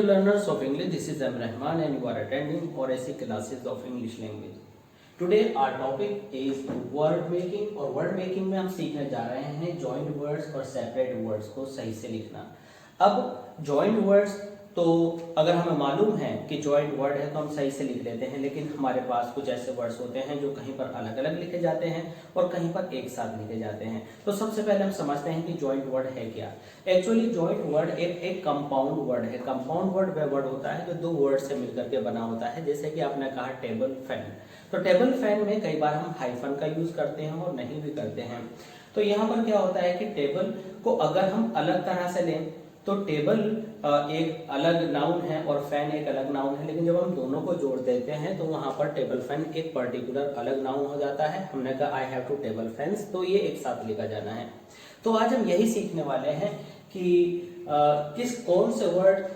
learners of English, this is M. Rahman and you are attending ORAC classes of English language. Today our topic is word making और word making में हम सीखने जा रहे हैं joined words और separate words को सही से लिखना। अब joined words तो अगर हमें मालूम है कि joined word है तो हम सही से लिख लेते हैं, लेकिन हमारे पास कुछ ऐसे words होते हैं जो कहीं पर अलग अलग लिखे जाते हैं और कहीं पर एक साथ लिखे जाते हैं। तो सबसे पहले हम समझते हैं कि joined word है क्या। एक्चुअली joined word एक कंपाउंड वर्ड है। कंपाउंड वर्ड वह वर्ड होता है जो दो वर्ड से मिलकर के बना होता है। जैसे कि आपने कहा टेबल फैन, तो टेबल फैन में कई बार हम हाइफन का यूज करते हैं और नहीं भी करते हैं। तो यहाँ पर क्या होता है कि टेबल को अगर हम अलग तरह से लें तो टेबल एक अलग नाउन है और फैन एक अलग नाउन है, लेकिन जब हम दोनों को जोड़ देते हैं तो वहां पर टेबल फैन एक पर्टिकुलर अलग नाउन हो जाता है। हमने कहा I have two table fans, तो ये एक साथ लिखा जाना है। तो आज हम यही सीखने वाले हैं कि कौन से वर्ड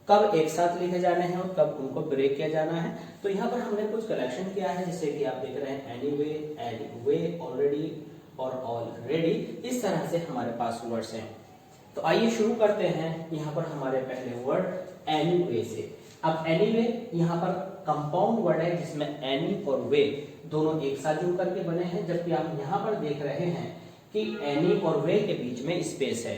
कब एक साथ लिखे जाने हैं और कब उनको ब्रेक किया जाना है। तो यहाँ पर हमने कुछ कलेक्शन किया है, जैसे कि आप देख रहे हैं एनीवे, एनीवे, ऑलरेडी और ऑलरेडी। इस तरह से हमारे पास वर्ड्स हैं। तो आइए शुरू करते हैं यहाँ पर हमारे पहले वर्ड एनीवे से। अब एनीवे यहाँ पर कंपाउंड वर्ड है जिसमें एनी और वे दोनों एक साथ जुड़ करके बने हैं, जबकि आप यहाँ पर देख रहे हैं कि एनी और वे के बीच में स्पेस है।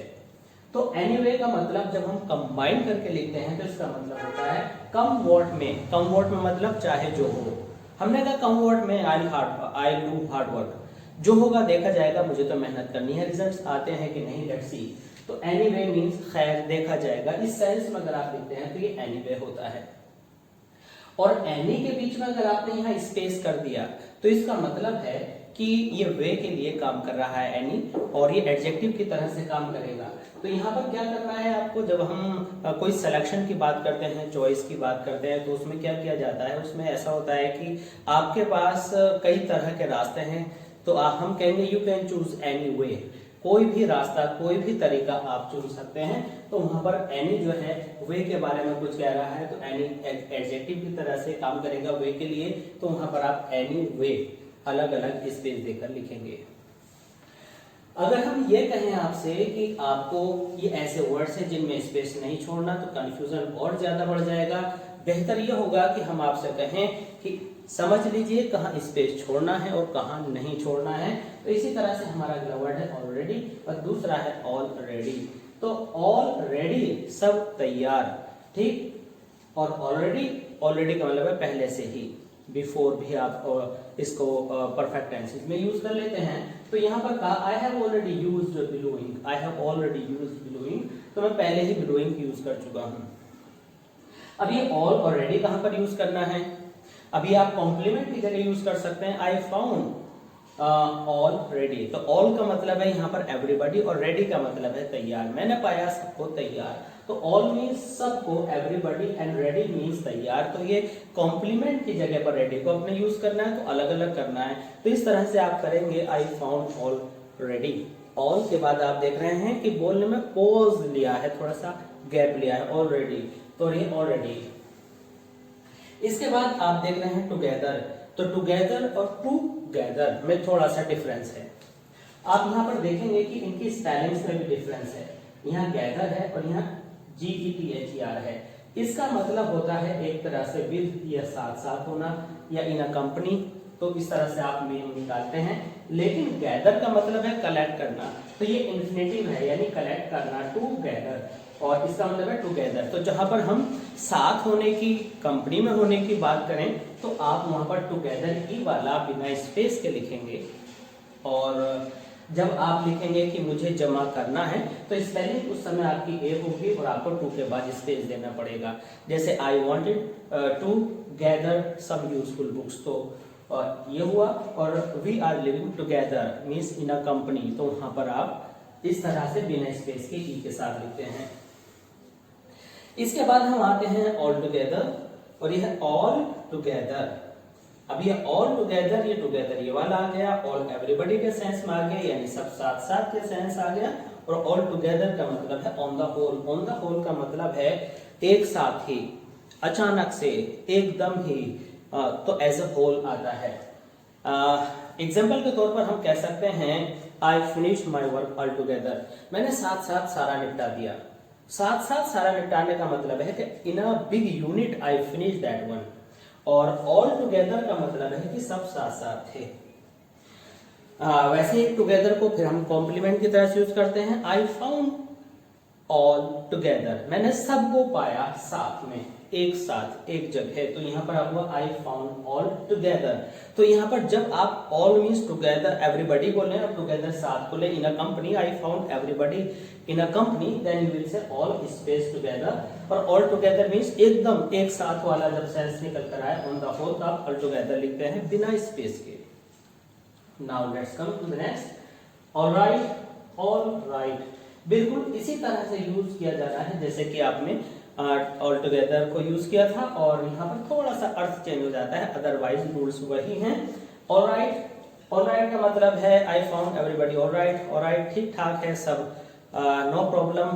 तो एनीवे का मतलब जब हम कंबाइन करके लिखते हैं तो इसका मतलब होता है कम वर्ड में। कम वर्ड में मतलब चाहे जो हो। हमने कहा कम वर्ड में आई डू हार्ड वर्क, जो होगा देखा जाएगा, मुझे तो मेहनत करनी है, रिजल्ट्स आते हैं कि नहीं, लेट्स सी। तो एनीवे मींस खैर, देखा जाएगा। इस सेंस में अगर आप लिखते हैं तो ये एनीवे होता है। और एनी के बीच में अगर आपने यहाँ स्पेस कर दिया तो इसका मतलब है कि ये वे के लिए काम कर रहा है एनी, और ये एडजेक्टिव की तरह से काम करेगा। तो यहाँ पर क्या करना है आपको, जब हम कोई सिलेक्शन की बात करते हैं, चॉइस की बात करते हैं, तो उसमें क्या किया जाता है, उसमें ऐसा होता है कि आपके पास कई तरह के रास्ते हैं। तो हम कहेंगे you can choose any way, कोई भी रास्ता, कोई भी तरीका आप चुन सकते हैं। तो वहां पर एनी जो है वे के बारे में कुछ कह रहा है, तो एनी एडजेक्टिव की तरह से काम करेगा वे के लिए। तो वहां पर आप एनी वे अलग अलग स्पेस देकर लिखेंगे। अगर हम ये कहें आपसे कि आपको ये ऐसे वर्ड्स हैं जिनमें स्पेस नहीं छोड़ना, तो कंफ्यूजन और ज्यादा बढ़ जाएगा। बेहतर ये होगा कि हम आपसे कहें कि समझ लीजिए कहाँ स्पेस छोड़ना है और कहाँ नहीं छोड़ना है। तो इसी तरह से हमारा अगला वर्ड है ऑलरेडी और दूसरा है ऑलरेडी। तो ऑलरेडी सब तैयार, ठीक, और ऑलरेडी, ऑलरेडी का मतलब है पहले से ही, बिफोर भी आप इसको परफेक्ट टेंसेस में यूज कर लेते हैं। तो यहाँ पर कहा I have already used billowing, I have already used billowing, तो मैं पहले ही बिलोइंग यूज कर चुका हूँ। अब ये ऑलरेडी कहाँ पर यूज करना है, अभी आप कॉम्प्लीमेंट की जगह यूज कर सकते हैं आई फाउंड ऑलरेडी। तो ऑल का मतलब है यहाँ पर एवरीबॉडी और रेडी का मतलब है तैयार। मैंने पाया सबको तैयार। तो ऑल मीन्स सबको, एवरीबॉडी, एंड रेडी मीन्स तैयार। तो ये कॉम्प्लीमेंट की जगह पर रेडी को अपने यूज करना है, तो अलग अलग करना है। तो इस तरह से आप करेंगे आई फाउंड ऑलरेडी। ऑल के बाद आप देख रहे हैं कि बोलने में पॉज लिया है, थोड़ा सा गैप लिया है, ऑलरेडी, तो ये ऑलरेडी। इसके बाद आप देख रहे हैं टुगेदर। तो टुगेदर और टुगेदर में थोड़ा सा डिफरेंस है। आप यहाँ पर देखेंगे कि इनकी स्पेलिंग्स में भी डिफरेंस है। यहाँ गैदर है और यहाँ GETHER है। इसका मतलब होता है एक तरह से विद या साथ साथ होना या इन अ कंपनी, तो इस तरह से आप मीनिंग निकालते हैं। लेकिन गैदर का मतलब है कलेक्ट करना, तो ये इन्फिनेटिव है, यानी कलेक्ट करना, टुगेदर, और इसका मतलब है टुगेदर। तो जहां पर हम साथ होने की, कंपनी में होने की बात करें तो आप वहां पर टुगेदर ही वाला बिना स्पेस के लिखेंगे। और जब आप लिखेंगे कि मुझे जमा करना है तो स्पेलिंग उस समय आपकी ए होगी और आपको टू के बाद स्पेस देना पड़ेगा। जैसे I wanted to gather some useful books, तो ये हुआ। और we are living together means in a company, तो वहां पर आप इस तरह से बिना स्पेस के ई के साथ लिखते हैं। इसके बाद हम आते हैं ऑल टुगेदर, और यह है ऑल टुगेदर। अब ये ऑल टुगेदर, ये टुगेदर ये वाला आ गया, ऑल एवरीबॉडी के सेंस में आ गया, यानी सब साथ साथ के सेंस आ गया। और ऑल टुगेदर का मतलब है on the whole. On the whole का मतलब है एक साथ ही, अचानक से, एकदम ही, तो एज अ होल आता है। एग्जाम्पल के तौर पर हम कह सकते हैं I finish my work all together, मैंने साथ साथ सारा निपटा दिया। साथ साथ सारा निपटाने का मतलब है कि in a big unit I finish that one, और ऑल टुगेदर का मतलब है कि सब साथ साथ थे। वैसे ही टुगेदर को फिर हम कॉम्प्लीमेंट की तरह से यूज करते हैं। आई फाउंड ऑल टुगेदर, मैंने सबको पाया साथ में, एक साथ, एक जगह। तो यहाँ पर आपको आई फाउंड ऑल टुगेदर। तो यहाँ पर जब आप ऑल मीन्स टुगेदर, एवरीबॉडी बोले और टुगेदर साथ बोले, in a company, I found everybody in a company, then you will say all space together. और ऑल टुगेदर मीन्स एकदम एक साथ वाला जब सेंस निकल कर आए, ऑन द होल, तो आप ऑल टुगेदर लिखते हैं बिना स्पेस के। Now let's come to the next. Alright, alright बिल्कुल इसी तरह से यूज किया जाता है जैसे कि आपने ऑल टुगेदर को यूज किया था, और यहाँ पर थोड़ा सा अर्थ चेंज हो जाता है, अदरवाइज रूल्स वही हैं। ऑलराइट, ऑलराइट का मतलब है आई फाउंड एवरीबॉडी ऑलराइट, ऑलराइट ठीक ठाक है सब, नो प्रॉब्लम,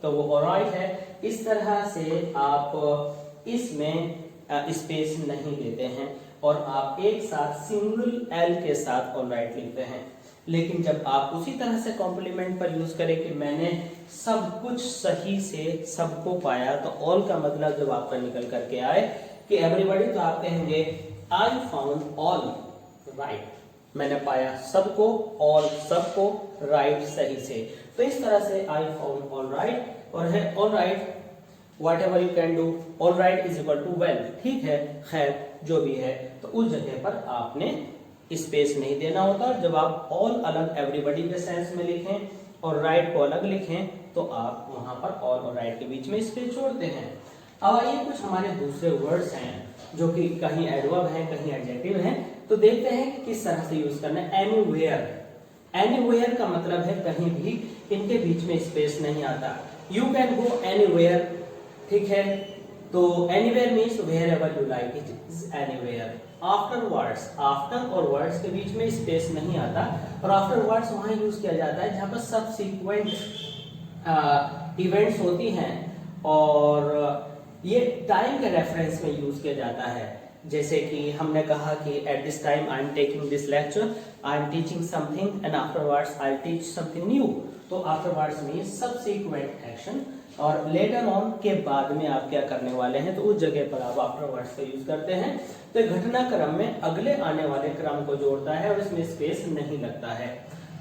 तो वो ऑलराइट है। इस तरह से आप इसमें स्पेस नहीं देते हैं और आप एक साथ सिंगल एल के साथ ऑलराइट लिखते हैं। लेकिन जब आप उसी तरह से कॉम्प्लीमेंट पर यूज करें कि मैंने सब कुछ सही से सबको पाया, तो ऑल का मतलब जब आपका निकल करके आए कि एवरीबॉडी, तो आप कहेंगे आई फाउंड ऑल राइट, मैंने पाया सबको, ऑल सबको, राइट सही से। तो इस तरह से आई फाउंड ऑल राइट, और है all right whatever you can do, all right is equal to well, ठीक है, खैर जो भी है। तो उस जगह पर आपने स्पेस नहीं देना होता। जब आप ऑल अलग एवरीबॉडी के सेंस में लिखें और राइट को अलग लिखें, तो आप वहां पर ऑल और राइट के बीच में स्पेस छोड़ते हैं। अब आइए कुछ हमारे दूसरे वर्ड्स हैं जो कि कहीं एडवर्ब हैं, कहीं एडजेक्टिव हैं, तो देखते हैं कि किस तरह से यूज करना है। एनीवेयर, एनीवेयर का मतलब है कहीं भी, इनके बीच में स्पेस नहीं आता। यू कैन गो एनीवेयर, ठीक है, तो anywhere means wherever you like, it is anywhere. Afterwards, after और वर्ड्स के बीच में स्पेस नहीं आता, और आफ्टर वर्ड्स वहां यूज किया जाता है जहां पर सबसीक्वेंट इवेंट्स होती हैं, और ये टाइम के रेफरेंस में यूज किया जाता है। जैसे कि हमने कहा कि at this time I am taking this lecture, I am teaching something, and afterwards I teach something new. तो आफ्टरवर्ड्स मीन्स सबसीक्वेंट एक्शन, और लेटर ऑन के बाद में आप क्या करने वाले हैं, तो उस जगह पर आप आफ्टरवर्ड्स का यूज करते हैं। तो घटनाक्रम में अगले आने वाले क्रम को जोड़ता है और इसमें स्पेस नहीं लगता है।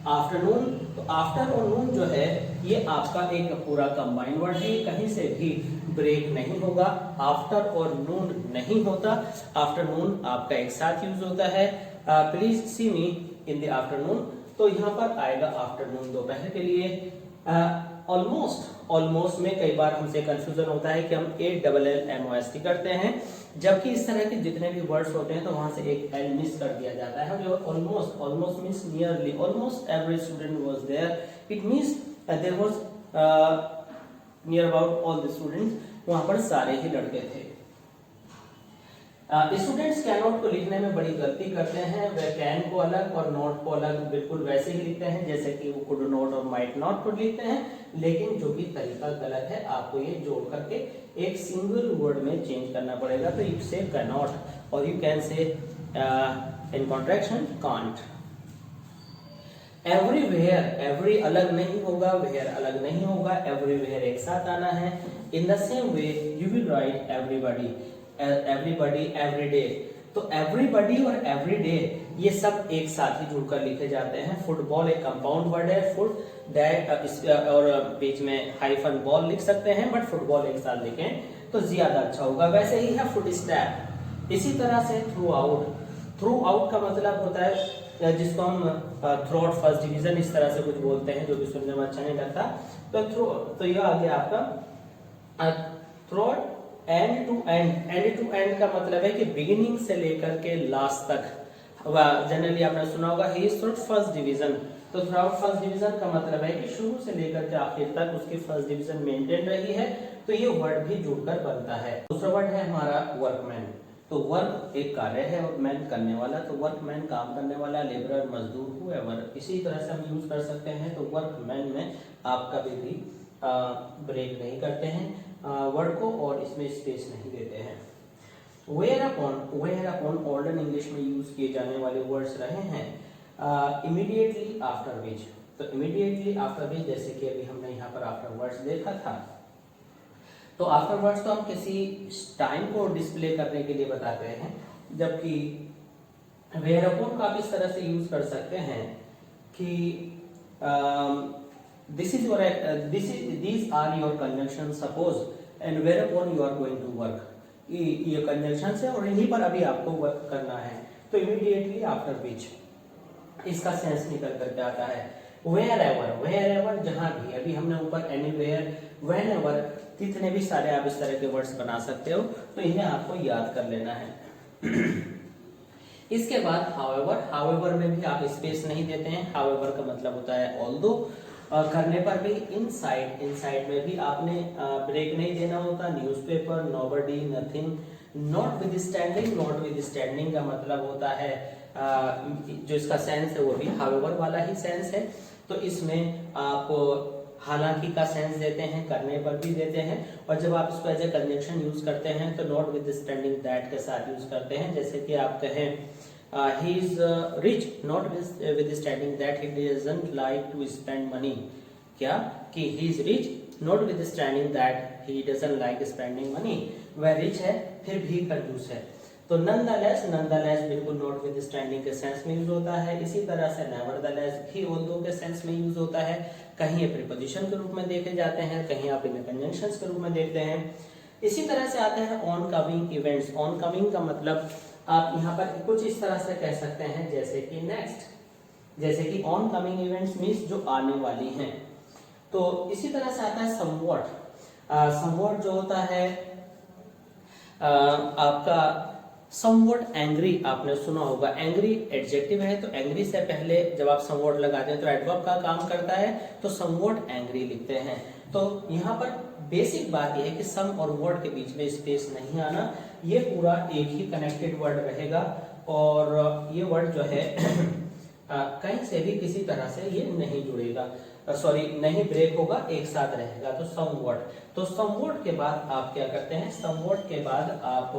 आफ्टरनून, तो आफ्टर और नून जो है ये आपका एक पूरा कंबाइंड वर्ड है, कहीं से भी ब्रेक नहीं होगा। आफ्टर और नून नहीं होता, आफ्टरनून आपका एक साथ यूज होता है। Please see me in the afternoon, तो यहाँ पर आएगा आफ्टरनून दोपहर के लिए। ऑलमोस्ट, ऑलमोस्ट में कई बार हमसे कंफ्यूजन होता है कि हम ALLMOST करते हैं, जबकि इस तरह के जितने भी वर्ड्स होते हैं तो वहां से एक एल मिस कर दिया जाता है। जो almost, almost means nearly, almost every student was there, it means there was near about all the students, वहां पर सारे ही लड़के थे। स्टूडेंट्स कैन नॉट को लिखने में बड़ी गलती करते हैं, वे कैन को अलग और नॉट को अलग बिल्कुल वैसे ही लिखते हैं जैसे कि वो कुड नॉट और माइट नॉट को लिखते हैं, लेकिन जो कि तरीका गलत है, आपको ये जोड़ करके एक सिंगल वर्ड में चेंज करना पड़ेगा। तो यू से कैन नॉट, और you can say in contraction can't. Everywhere, every अलग नहीं होगा, वेयर अलग नहीं होगा, एवरीवेयर एक साथ आना है। In the same way you will write everybody, everybody everyday, तो एवरीबॉडी और एवरीडे ये सब एक साथ ही जुड़कर लिखे जाते हैं। फुटबॉल एक कंपाउंड वर्ड है, फुट दैट, और बीच में हाइफन बॉल लिख सकते हैं, बट फुटबॉल एक साथ लिखें तो ज्यादा अच्छा होगा। वैसे ही है फुट स्टेप। इसी तरह से थ्रू आउट, थ्रू आउट का मतलब होता है जिसको हम थ्रू आउट फर्स्ट डिवीजन इस तरह से कुछ बोलते हैं, जो कि सुनने में अच्छा नहीं लगता। तो थ्रू, तो यह आ गया आपका throughout. End to end, end to end का मतलब है कि बिगिनिंग से लेकर के लास्ट तक। जनरली आपने सुना होगा he is through first division, तो थ्रू आउट फर्स्ट डिवीजन का मतलब है कि शुरू से लेकर के आखिर तक उसकी फर्स्ट डिवीजन मेंटेन रही है। तो ये वर्ड भी जुड़कर बनता है। दूसरा वर्ड है हमारा वर्कमैन। तो वर्क एक कार्य है और मैन करने वाला, तो वर्कमैन काम करने वाला, लेबरर मजदूर, हुएवर, इसी तरह से हम यूज कर सकते हैं। तो वर्कमैन में आप कभी भी ब्रेक नहीं करते हैं वर्ड को, और इसमें स्पेस नहीं देते हैं। वेयर अपॉन ओल्डन इंग्लिश में यूज किए जाने वाले वर्ड्स रहे हैं इमीडिएटली आफ्टर विच। तो इमीडिएटली आफ्टर विच, जैसे कि अभी हमने यहाँ पर आफ्टर वर्ड्स देखा था, तो आफ्टरवर्ड्स तो हम किसी टाइम को डिस्प्ले करने के लिए बताते हैं, जबकि वेयर अपॉन को आप इस तरह से यूज कर सकते हैं कि these are your conjunction suppose and whereupon you are going to work. ये conjunctions है और इन्हीं पर अभी आपको वर्क करना है, तो immediately after which इसका सेंस निकल करके आता है wherever जहां भी, अभी हमने ऊपर anywhere, whenever, जितने भी सारे आप इस तरह के वर्ड्स बना सकते हो, तो इन्हें आपको याद कर लेना है। इसके बाद however में भी आप स्पेस नहीं देते हैं। however का मतलब होता है although, करने पर भी इनसाइड में भी आपने ब्रेक नहीं देना होता। न्यूज़पेपर, नोबडी, नथिंग, नॉटविथस्टैंडिंग का मतलब होता है जो इसका सेंस है वो भी हाउएवर वाला ही सेंस है, तो इसमें आप हालांकि का सेंस देते हैं, करने पर भी देते हैं, और जब आप इसको एज ए कंजंक्शन यूज करते हैं तो नॉटविथस्टैंडिंग दैट के साथ यूज करते हैं। जैसे कि आप कहें he is rich notwithstanding that he doesn't like to spend money, क्या कि he is rich notwithstanding that he doesn't like spending money, वह रिच है फिर भी कंजूस है। तो nonetheless बिल्कुल notwithstanding के सेंस में यूज होता है। इसी तरह से nevertheless भी although के सेंस में यूज होता है। कहीं ये प्रीपोजिशन के रूप में देखे जाते हैं, कहीं आप इन्हें कंजंक्शंस के रूप में देखते हैं। इसी तरह से आते हैं on coming events. On coming का मतलब आप यहाँ पर कुछ इस तरह से कह सकते हैं जैसे कि नेक्स्ट, जैसे कि ऑन कमिंग इवेंट्स मीन्स जो आने वाली हैं। तो इसी तरह से आता है समवॉट। समवॉट जो होता है आपका समवॉट एंग्री, आपने सुना होगा। एंग्री एडजेक्टिव है, तो एंग्री से पहले जब आप समवॉट लगाते हैं तो एडवर्ब का काम करता है, तो समवॉट एंग्री लिखते हैं। तो यहाँ पर बेसिक बात यह है कि सम और वर्ड के बीच में स्पेस नहीं आना, ये पूरा एक ही कनेक्टेड वर्ड रहेगा, और ये वर्ड जो है कहीं से भी किसी तरह से ये नहीं जुड़ेगा, नहीं ब्रेक होगा, एक साथ रहेगा। तो समवॉट, तो समवॉट के बाद आप क्या करते हैं, समवॉट के बाद आप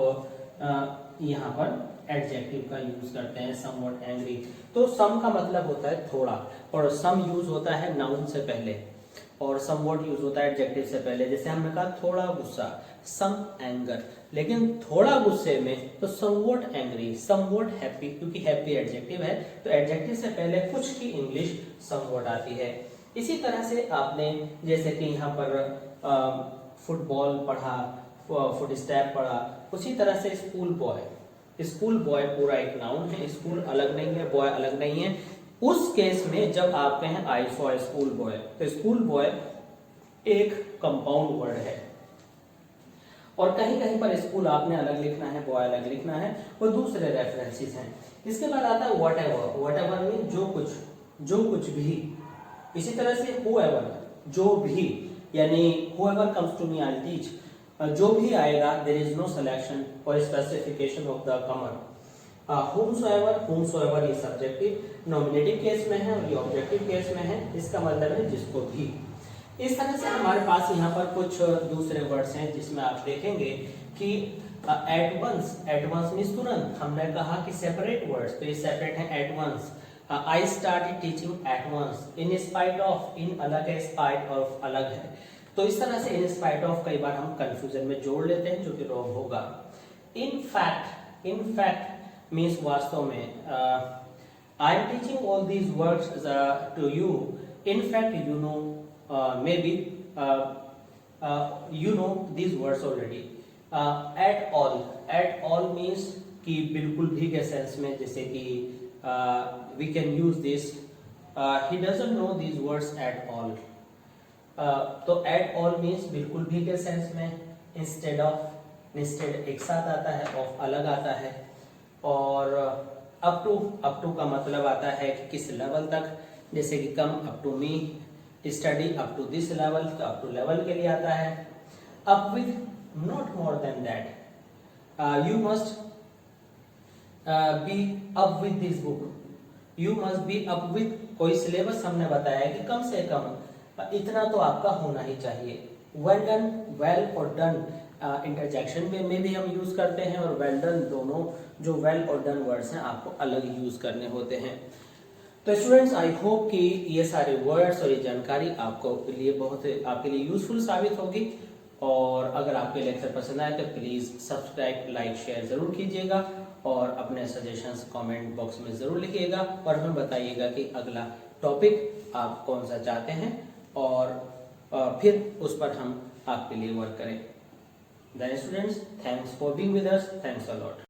यहाँ पर एडजेक्टिव का यूज करते हैं, समवॉट एंग्री। तो सम का मतलब होता है थोड़ा, और सम यूज होता है नाउन से पहले, और समवॉट यूज होता है एडजेक्टिव से पहले। जैसे हमने कहा थोड़ा गुस्सा, सम एंगर, लेकिन थोड़ा गुस्से में तो समवॉट एंग्री, समवॉट हैप्पी, क्योंकि हैप्पी एडजेक्टिव है, तो एडजेक्टिव से पहले कुछ की इंग्लिश समवॉट आती है। इसी तरह से आपने जैसे कि यहाँ पर फुटबॉल पढ़ा, फुट स्टेप पढ़ा, उसी तरह से स्कूल बॉय। स्कूल बॉय पूरा एक नाउन है, स्कूल अलग नहीं है, बॉय अलग नहीं है। उस केस में जब आप कहें आई सॉ स्कूल बॉय, तो स्कूल बॉय एक कंपाउंड वर्ड है, और कहीं कहीं पर स्कूल आपने अलग लिखना है, बॉय अलग लिखना है, वो दूसरे रेफरेंसेस हैं। इसके बाद आता है व्हाटएवर। व्हाटएवर मीन जो कुछ भी। इसी तरह से हूएवर, जो भी, यानी whoever comes to me I teach, जो भी आएगा, देयर इज नो सिलेक्शन और specification of the comer. whomsoever ये सब्जेक्टिव, नॉमिनेटिव केस में है और ये ऑब्जेक्टिव केस में है, इसका मतलब है जिसको भी। इस तरह से हमारे पास यहाँ पर कुछ दूसरे वर्ड्स हैं जिसमें आप देखेंगे कि एट वंस मीन्स तुरंत। हमने कहा कि सेपरेट वर्ड्स, तो ये सेपरेट है at once. I started teaching at once. In spite of, in अलग है, स्पाइट ऑफ अलग है, तो इस तरह से इन स्पाइट ऑफ कई बार हम कंफ्यूजन में जोड़ लेते हैं, जो कि रॉन्ग होगा। इन फैक्ट मीन्स वास्तव में। I am teaching all these words to you, in fact you know, maybe you know these words already. At all means कि बिल्कुल भी के सेंस में, जैसे कि we can use this, he doesn't know these words at all. तो at all means बिल्कुल भी के सेंस में। इंस्टेड ऑफ, इंस्टेड एक साथ आता है, ऑफ अलग आता है, और अप टू का मतलब आता है कि किस लेवल तक, जैसे कि come up to me, study up to this level, तो अप टू लेवल के लिए आता है। Up with, not more than that, you must be up with this book, you must be up with, कोई syllabus हमने बताया कि कम से कम इतना तो आपका होना ही चाहिए। वेल डन, वेल और डन इंटरजेक्शन में भी हम यूज करते हैं, और वेल डन, दोनों जो वेल और डन वर्ड्स हैं आपको अलग यूज करने होते हैं। तो स्टूडेंट्स, आई होप कि ये सारे वर्ड्स और ये जानकारी आपके लिए यूजफुल साबित होगी। और अगर आपके लेक्चर पसंद आए तो प्लीज़ सब्सक्राइब, लाइक, शेयर ज़रूर कीजिएगा और अपने सजेशंस कमेंट बॉक्स में ज़रूर लिखिएगा और हमें बताइएगा कि अगला टॉपिक आप कौन सा चाहते हैं और फिर उस पर हम आपके लिए वर्क करें। Then students, thanks for being with us. Thanks a lot.